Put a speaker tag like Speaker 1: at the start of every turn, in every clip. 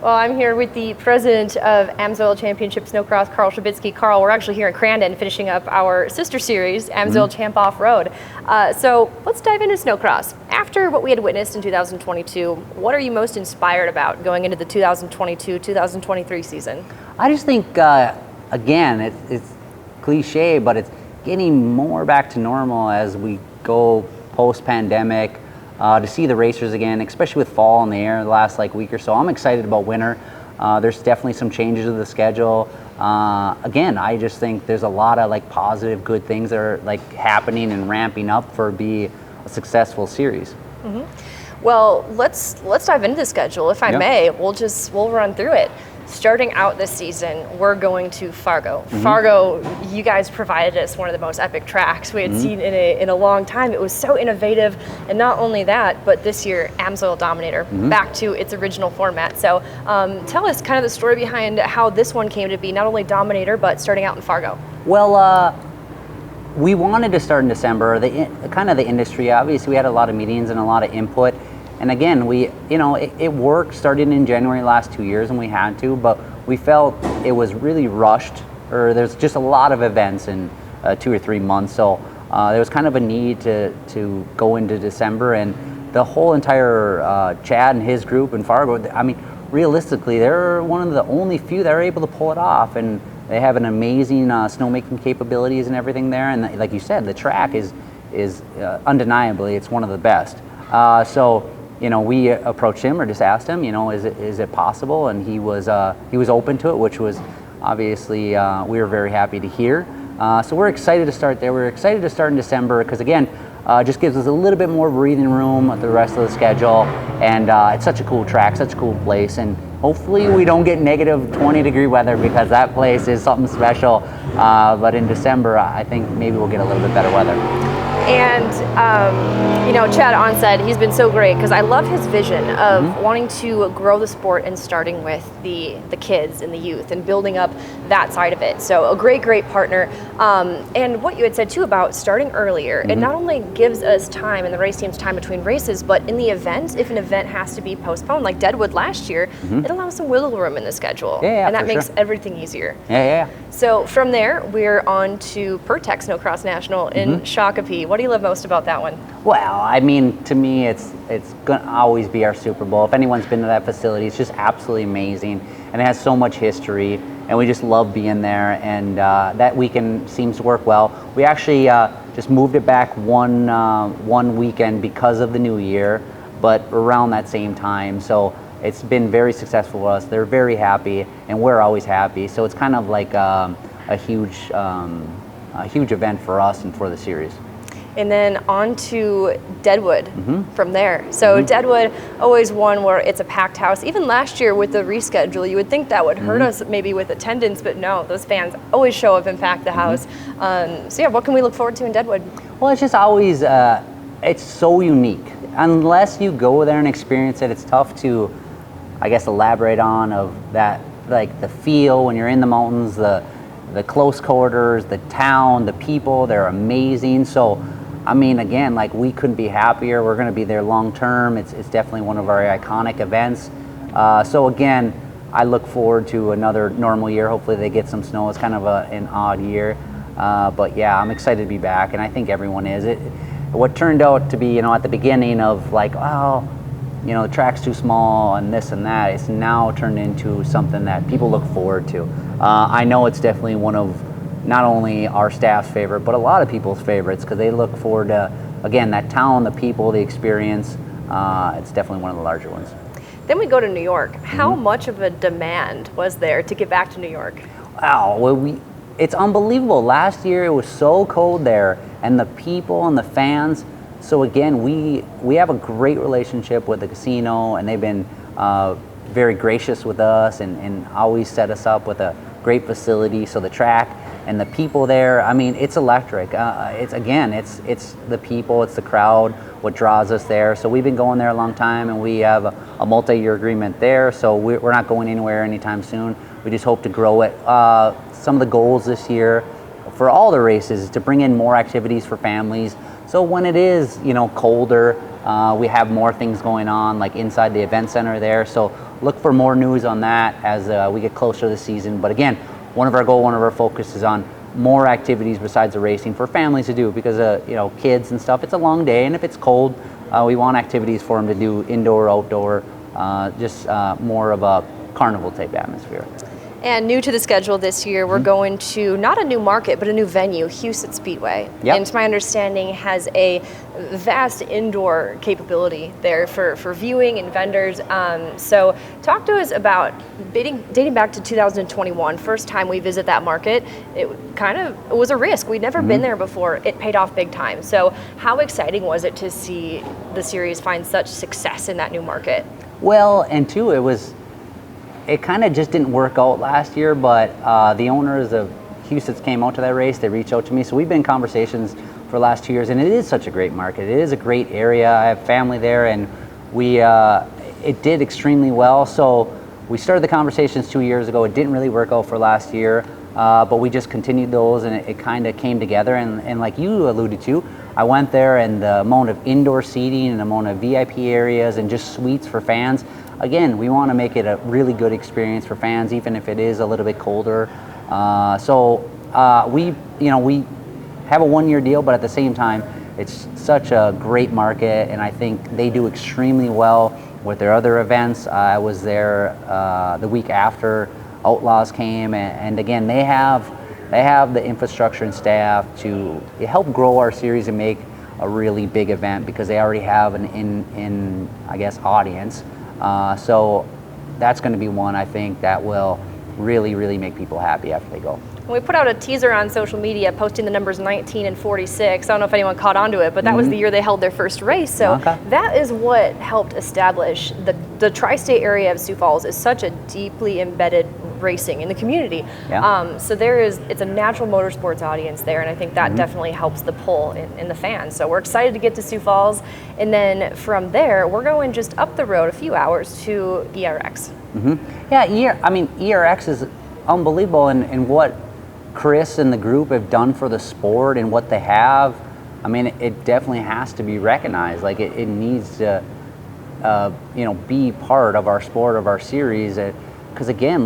Speaker 1: Well, I'm here with the president of AMSOIL Championship Snocross, Carl Schubitzke. Carl, we're actually here in Crandon finishing up our sister series, AMSOIL Champ Off-Road. So let's dive into Snocross. After what we had witnessed in 2022, what are you most inspired about going into the 2022-2023 season?
Speaker 2: I just think, again, it's cliche, but it's getting more back to normal as we go post-pandemic. To see the racers again, especially with fall in the air the last week or so. I'm excited about winter. There's definitely some changes to the schedule. Again, I just think there's a lot of positive, good things that are happening and ramping up for be a successful series.
Speaker 1: Well, let's dive into the schedule, if I may. We'll run through it. Starting out this season, we're going to Fargo. Fargo, you guys provided us one of the most epic tracks we had seen in a long time. It was so innovative, and not only that, but this year, AMSOIL Dominator, back to its original format. So tell us kind of the story behind how this one came to be, not only Dominator, but starting out in Fargo.
Speaker 2: Well, we wanted to start in December. The industry, obviously, we had a lot of meetings and a lot of input. And again, it worked starting in January last 2 years, and we had to, but we felt it was really rushed, or there's just a lot of events in 2 or 3 months. So there was kind of a need to go into December, and the whole entire Chad and his group in Fargo, I mean, realistically, they're one of the only few that are able to pull it off, and they have an amazing snowmaking capabilities and everything there. And like you said, the track is undeniably, it's one of the best. So we approached him or just asked him, is it possible? And he was open to it, which was obviously we were very happy to hear. So we're excited to start there. We're excited to start in December because again, just gives us a little bit more breathing room with the rest of the schedule. And it's such a cool track, such a cool place. And hopefully we don't get negative 20-degree weather because that place is something special. But in December, I think maybe we'll get a little bit better weather.
Speaker 1: And, Chad Onset, he's been so great because I love his vision of wanting to grow the sport and starting with the kids and the youth and building up that side of it. So a great partner. And what you had said too about starting earlier, it not only gives us time and the race team's time between races, but in the event, if an event has to be postponed, like Deadwood last year, it allows some wiggle room in the schedule. And that makes everything easier. So from there, we're on to Pertex Snocross National in Shakopee. What do you love most about that one?
Speaker 2: Well, I mean, to me, it's going to always be our Super Bowl. If anyone's been to that facility, it's just absolutely amazing, and it has so much history, and we just love being there, and that weekend seems to work well. We actually just moved it back one weekend because of the new year, but around that same time, so it's been very successful for us. They're very happy, and we're always happy, so it's kind of like a huge event for us and for the series.
Speaker 1: And then on to Deadwood from there. So Deadwood, always one where it's a packed house. Even last year with the reschedule, you would think that would hurt us maybe with attendance, but no, those fans always show up and pack the house. So yeah, what can we look forward to in Deadwood? Well,
Speaker 2: it's just always, it's so unique. Unless you go there and experience it, it's tough to, I guess, elaborate on of that, the feel when you're in the mountains, the close quarters, the town, the people, they're amazing. So, I mean, again, we couldn't be happier. We're going to be there long term. It's definitely one of our iconic events. So again, I look forward to another normal year. Hopefully they get some snow. It's kind of an odd year. But yeah, I'm excited to be back, and I think everyone is. What turned out to be, at the beginning of the track's too small and this and that, it's now turned into something that people look forward to. I know it's definitely one of not only our staff's favorite, but a lot of people's favorites because they look forward to, again, that town, the people, the experience. It's definitely one of the larger ones.
Speaker 1: Then we go to New York. How much of a demand was there to get back to New York?
Speaker 2: Wow, well, it's unbelievable. Last year it was so cold there, and the people and the fans. So again, we have a great relationship with the casino, and they've been very gracious with us and always set us up with a great facility. So the track and the people there, I mean, it's electric. It's the people, it's the crowd, what draws us there. So we've been going there a long time, and we have a multi-year agreement there. So we're not going anywhere anytime soon. We just hope to grow it. Some of the goals this year for all the races is to bring in more activities for families. So when it is, colder, we have more things going on, like inside the event center there. So look for more news on that as we get closer to the season. But again, one of our focus is on more activities besides the racing for families to do, because kids and stuff, it's a long day, and if it's cold, we want activities for them to do indoor, outdoor, just more of a carnival type atmosphere.
Speaker 1: And new to the schedule this year, we're going to not a new market, but a new venue, Houston Speedway.
Speaker 2: Yep.
Speaker 1: And to my understanding, has a vast indoor capability there for viewing and vendors. So talk to us about dating back to 2021, first time we visit that market. It was a risk. We'd never been there before. It paid off big time. So how exciting was it to see the series find such success in that new market?
Speaker 2: Well, and two, it kind of just didn't work out last year, but the owners of Houston came out to that race. They reached out to me. So we've been in conversations for the last 2 years, and it is such a great market. It is a great area. I have family there, and it did extremely well. So we started the conversations 2 years ago. It didn't really work out for last year, but we just continued those, and it kind of came together. And like you alluded to, I went there, and the amount of indoor seating and the amount of VIP areas and just suites for fans. Again, we want to make it a really good experience for fans, even if it is a little bit colder. We have a 1-year deal, but at the same time, it's such a great market, and I think they do extremely well with their other events. I was there the week after Outlaws came, and again, they have the infrastructure and staff to help grow our series and make a really big event, because they already have an audience. So that's going to be one, I think, that will really, really make people happy after they go. We
Speaker 1: put out a teaser on social media posting the numbers 19 and 46. I don't know if anyone caught on to it, but that was the year they held their first race. So that is what helped establish the tri-state area of Sioux Falls is such a deeply embedded racing in the community. Yeah. So it's a natural motorsports audience there, and I think that definitely helps the pull in the fans. So we're excited to get to Sioux Falls, and then from there, we're going just up the road a few hours to ERX. Yeah,
Speaker 2: ERX is unbelievable, and what Chris and the group have done for the sport and what they have. I mean, it definitely has to be recognized. Like it needs to, be part of our sport, of our series. Because again,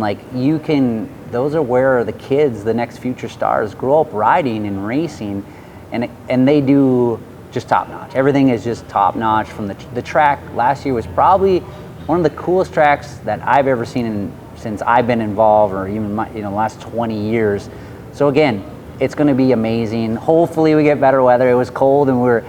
Speaker 2: those are where the kids, the next future stars, grow up riding and racing, and they do just top notch. Everything is just top notch. From the track last year was probably one of the coolest tracks that I've ever seen since I've been involved, or even the last 20 years. So again, it's going to be amazing. Hopefully we get better weather. It was cold, and we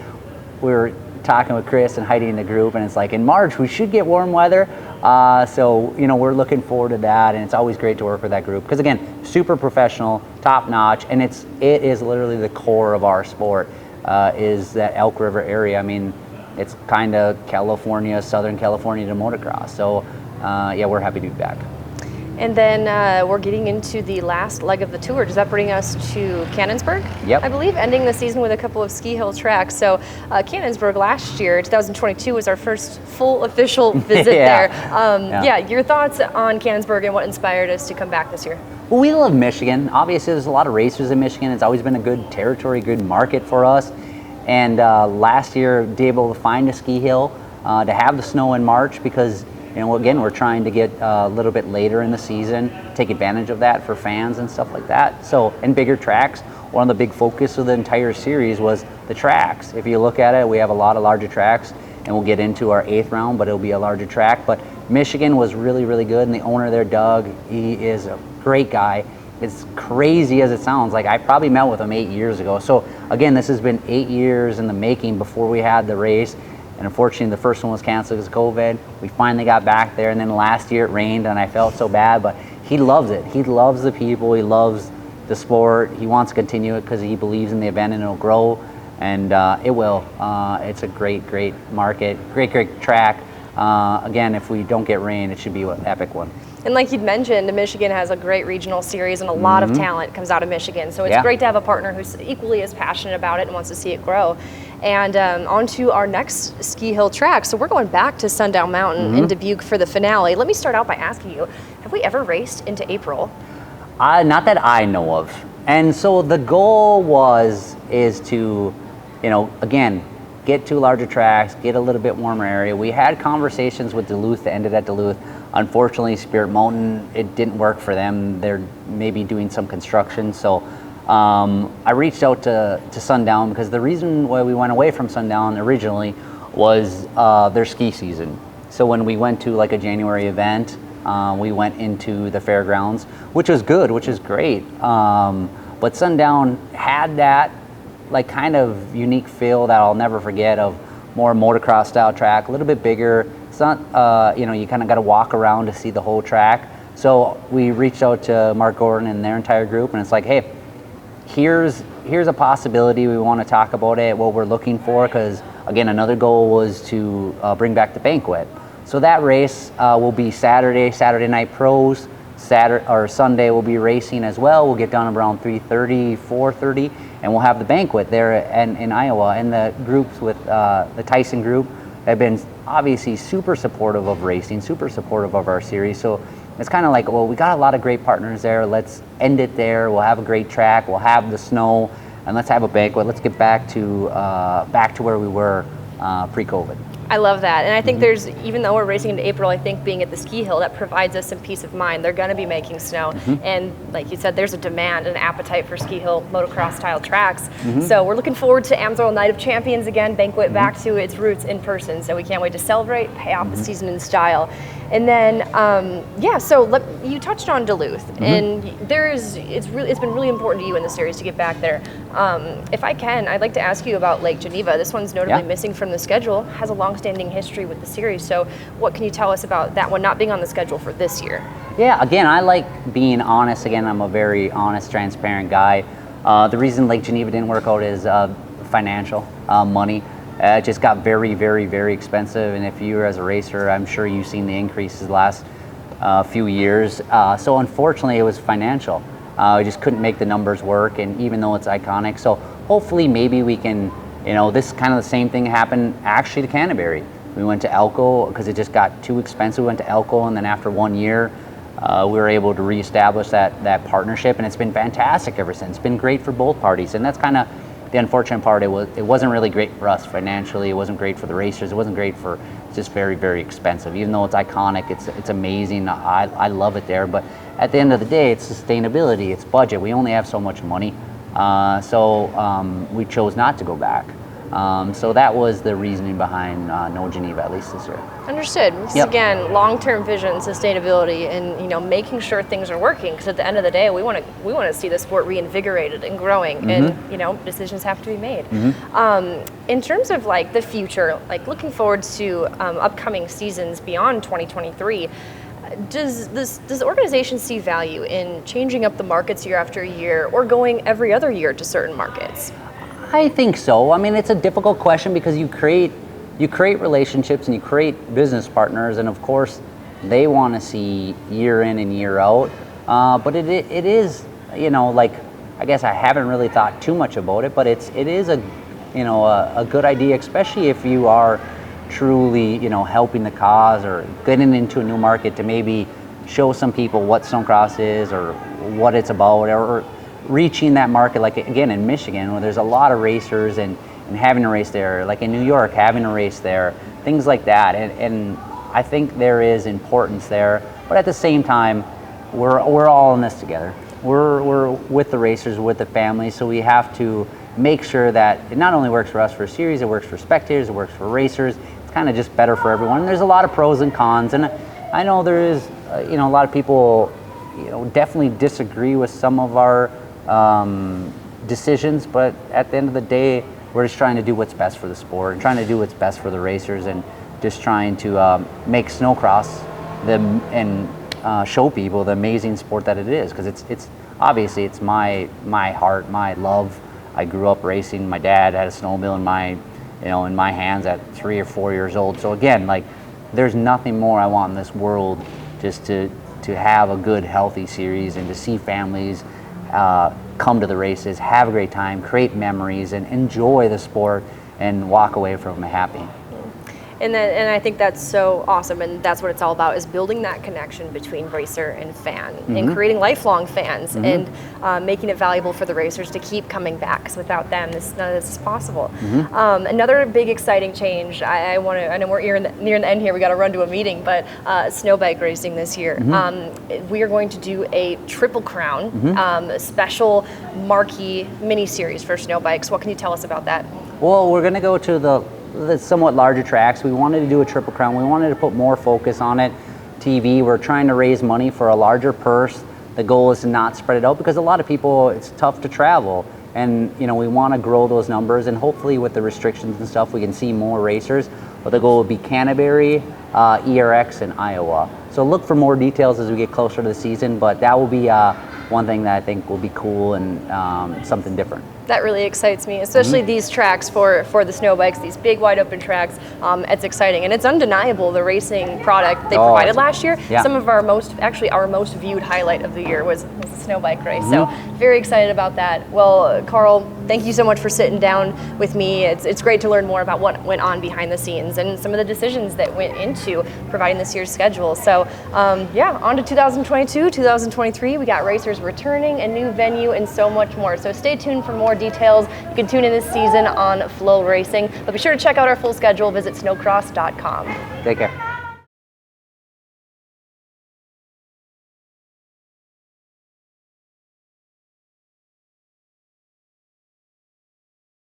Speaker 2: were talking with Chris and Heidi in the group, and it's like in March we should get warm weather. So we're looking forward to that, and it's always great to work with that group, because again, super professional, top notch, and it is literally the core of our sport. Is that Elk River area. I mean, it's kind of California, Southern California to motocross. So we're happy to be back.
Speaker 1: And then we're getting into the last leg of the tour. Does that bring us to Cannonsburg?
Speaker 2: Yep.
Speaker 1: I believe, ending the season with a couple of ski hill tracks. So Cannonsburg last year, 2022, was our first full official visit there. Your thoughts on Cannonsburg and what inspired us to come back this year?
Speaker 2: Well, we love Michigan. Obviously, there's a lot of racers in Michigan. It's always been a good territory, good market for us. And last year, to be able to find a ski hill, to have the snow in March, because again, we're trying to get a little bit later in the season, take advantage of that for fans and stuff like that. So, and bigger tracks. One of the big focus of the entire series was the tracks. If you look at it, we have a lot of larger tracks, and we'll get into our 8th round, but it'll be a larger track. But Michigan was really, really good, and the owner there, Doug, he is a great guy. It's crazy as it sounds. Like, I probably met with him 8 years ago. So again, this has been 8 years in the making before we had the race. And unfortunately, the first one was canceled because of COVID. We finally got back there, and then last year it rained, and I felt so bad, but he loves it. He loves the people. He loves the sport. He wants to continue it because he believes in the event, and it'll grow, and it will. It's a great, great market, great, great track. Again, if we don't get rain, it should be an epic one.
Speaker 1: And like you'd mentioned, Michigan has a great regional series, and a lot of talent comes out of Michigan. So it's great to have a partner who's equally as passionate about it and wants to see it grow. And on to our next ski hill track. So we're going back to Sundown Mountain in Dubuque for the finale. Let me start out by asking you, have we ever raced into April?
Speaker 2: Not that I know of. And so the goal is to, again, get to larger tracks, get a little bit warmer area. We had conversations with Duluth that ended at Duluth. Unfortunately, Spirit Mountain, it didn't work for them. They're maybe doing some construction. So I reached out to Sundown, because the reason why we went away from Sundown originally was their ski season. So when we went to like a January event, we went into the fairgrounds, which was good, which is great. But Sundown had that like kind of unique feel that I'll never forget, of more motocross style track, a little bit bigger. It's not, you kind of got to walk around to see the whole track. So we reached out to Mark Gordon and their entire group, and it's like, hey, here's a possibility. We want to talk about it, what we're looking for, because again, another goal was to bring back the banquet. So that race will be Saturday night pros. Sunday we'll be racing as well. We'll get done around 3:30, 4:30, and we'll have the banquet there in Iowa. And the groups with the Tyson group have been obviously super supportive of racing, super supportive of our series. So it's kind of like, well, we got a lot of great partners there. Let's end it there. We'll have a great track. We'll have the snow, and let's have a banquet. Let's get back to where we were pre-COVID.
Speaker 1: I love that. And I think there's, even though we're racing into April, I think being at the ski hill, that provides us some peace of mind. They're going to be making snow. And like you said, there's a demand and appetite for ski hill motocross style tracks. So we're looking forward to Amsoil Night of Champions again, banquet back to its roots in person. So we can't wait to celebrate, pay off the season in style. And then, so you touched on Duluth, and it's been really important to you in the series to get back there. If I can, I'd like to ask you about Lake Geneva. This one's notably missing from the schedule, has a long-standing history with the series. So what can you tell us about that one not being on the schedule for this year?
Speaker 2: Yeah, again, I like being honest. Again, I'm a very honest, transparent guy. The reason Lake Geneva didn't work out is financial, money. It just got very, very, very expensive, and if you, as a racer, I'm sure you've seen the increases the last few years. So unfortunately, it was financial. We just couldn't make the numbers work, and even though it's iconic, so hopefully maybe we can, this kind of the same thing happened actually to Canterbury. We went to Elko because it just got too expensive. We went to Elko, and then after 1 year, we were able to reestablish that partnership, and it's been fantastic ever since. It's been great for both parties, and that's kind of the unfortunate part. It wasn't really great for us financially. It wasn't great for the racers. It wasn't great for, it's just very, very expensive. Even though it's iconic, it's amazing. I love it there. But at the end of the day, it's sustainability. It's budget. We only have so much money. So we chose not to go back. So that was the reasoning behind no Geneva, at least this year.
Speaker 1: Understood. This is, again, long-term vision, sustainability, and making sure things are working. Because at the end of the day, we want to see the sport reinvigorated and growing, and decisions have to be made. In terms of like the future, like looking forward to upcoming seasons beyond 2023. Does the organization see value in changing up the markets year after year, or going every other year to certain markets?
Speaker 2: I think so. I mean, it's a difficult question because you create relationships and you create business partners, and of course, they want to see year in and year out. But it is, like, I guess I haven't really thought too much about it, but it is a good idea, especially if you are truly, helping the cause or getting into a new market, to maybe show some people what Snocross is or what it's about, or reaching that market, like again in Michigan, where there's a lot of racers, and having a race there, like in New York, having a race there, things like that. And I think there is importance there, but at the same time, we're all in this together. We're with the racers, with the families, so we have to make sure that it not only works for us for a series, it works for spectators, it works for racers. It's kind of just better for everyone. And there's a lot of pros and cons, and I know there is, a lot of people, definitely disagree with some of our decisions, but at the end of the day, we're just trying to do what's best for the sport, and trying to do what's best for the racers, and just trying to make Snocross and show people the amazing sport that it is, because it's obviously it's my heart, my love. I grew up racing. My dad had a snowmobile in my hands at 3 or 4 years old. So again, like, there's nothing more I want in this world, just to have a good, healthy series, and to see families come to the races, have a great time, create memories, and enjoy the sport, and walk away from it happy.
Speaker 1: And I think that's so awesome, and that's what it's all about, is building that connection between racer and fan, and creating lifelong fans, and making it valuable for the racers to keep coming back, because without them, none of this is possible. Another big exciting change, I know we're near the end here, we got to run to a meeting, but snow bike racing this year. We are going to do a Triple Crown, a special marquee mini series for snow bikes. What can you tell us about that?
Speaker 2: Well, we're going to go to the somewhat larger tracks. We wanted to do a Triple Crown. We wanted to put more focus on it. TV, we're trying to raise money for a larger purse. The goal is to not spread it out, because a lot of people, it's tough to travel. And we want to grow those numbers, and hopefully with the restrictions and stuff, we can see more racers. But the goal would be Canterbury, ERX, and Iowa. So look for more details as we get closer to the season, but that will be one thing that I think will be cool and something different.
Speaker 1: That really excites me, especially these tracks for the snow bikes, these big wide open tracks. It's exciting, and it's undeniable, the racing product they provided last year.
Speaker 2: Yeah.
Speaker 1: Some of our most viewed highlight of the year was the snow bike race. So very excited about that. Well, Carl, thank you so much for sitting down with me. It's great to learn more about what went on behind the scenes and some of the decisions that went into providing this year's schedule. So on to 2022, 2023. We got racers returning, a new venue, and so much more. So stay tuned for more details. You can tune in this season on Flow Racing, but be sure to check out our full schedule. Visit snocross.com.
Speaker 2: Take care.